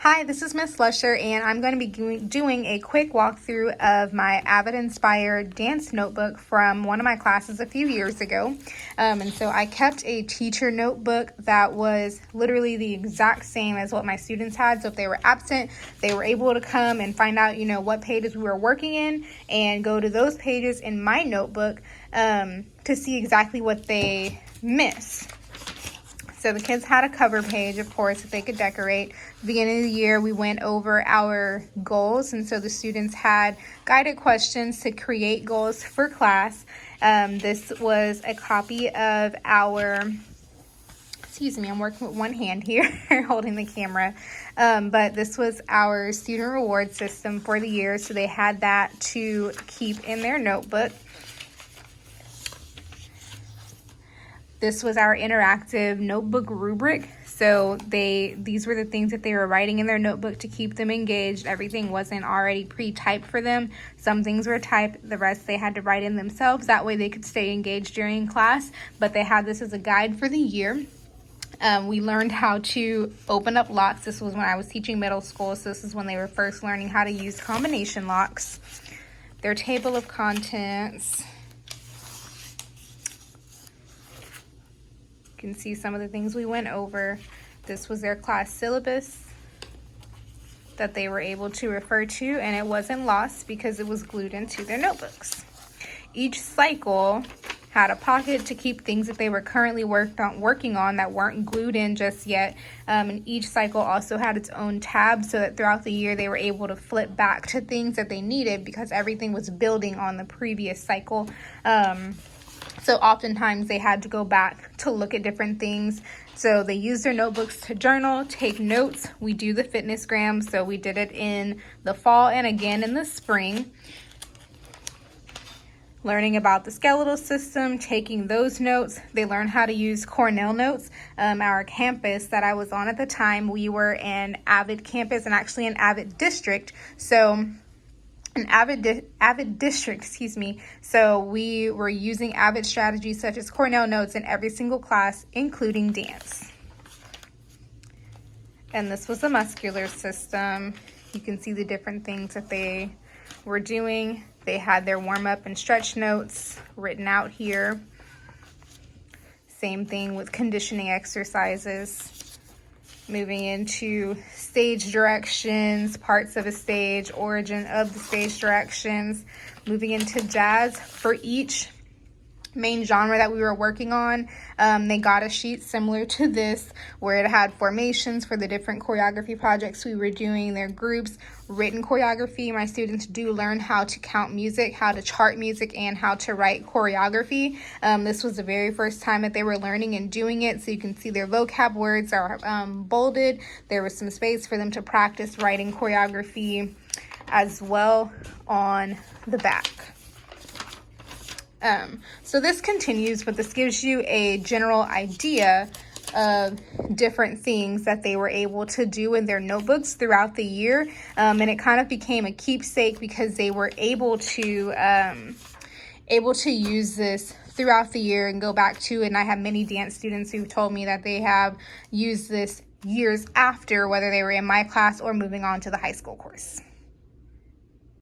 Hi, this is Miss Slusher, and I'm going to be doing a quick walkthrough of my AVID inspired dance notebook from one of my classes a few years ago. And so I kept a teacher notebook that was literally the exact same as what my students had. So if they were absent, they were able to come and find out, what pages we were working in and go to those pages in my notebook to see exactly what they missed. So the kids had a cover page, of course, that they could decorate. At the beginning of the year, we went over our goals, and so the students had guided questions to create goals for class. This was a copy of our, I'm working with one hand here, holding the camera. But this was our student reward system for the year, so they had that to keep in their notebook. This was our interactive notebook rubric. So these were the things that they were writing in their notebook to keep them engaged. Everything wasn't already pre-typed for them. Some things were typed, the rest they had to write in themselves. That way they could stay engaged during class, but they had this as a guide for the year. We learned how to open up locks. This was when I was teaching middle school, so this is when they were first learning how to use combination locks. Their table of contents. You can see some of the things we went over. This was their class syllabus that they were able to refer to, and it wasn't lost because it was glued into their notebooks. Each cycle had a pocket to keep things that they were currently working on that weren't glued in just yet. And each cycle also had its own tab so that throughout the year they were able to flip back to things that they needed because everything was building on the previous cycle. So oftentimes they had to go back to look at different things. So they used their notebooks to journal, take notes. We do the fitness gram, so we did it in the fall and again in the spring. Learning about the skeletal system, taking those notes. They learned how to use Cornell Notes. Our campus that I was on at the time, we were an AVID campus and actually an AVID district. So an AVID district, So we were using AVID strategies such as Cornell Notes in every single class, including dance. And this was the muscular system. You can see the different things that they were doing. They had their warm-up and stretch notes written out here. Same thing with conditioning exercises. Moving into stage directions, parts of a stage, origin of the stage directions. Moving into jazz for each main genre that we were working on. They got a sheet similar to this where it had formations for the different choreography projects we were doing, their groups, written choreography. My students do learn how to count music, how to chart music, and how to write choreography. This was the very first time that they were learning and doing it, so you can see their vocab words are bolded. There was some space for them to practice writing choreography as well on the back. So this continues, but this gives you a general idea of different things that they were able to do in their notebooks throughout the year. And it kind of became a keepsake because they were able to use this throughout the year and go back to it. And I have many dance students who told me that they have used this years after, whether they were in my class or moving on to the high school course.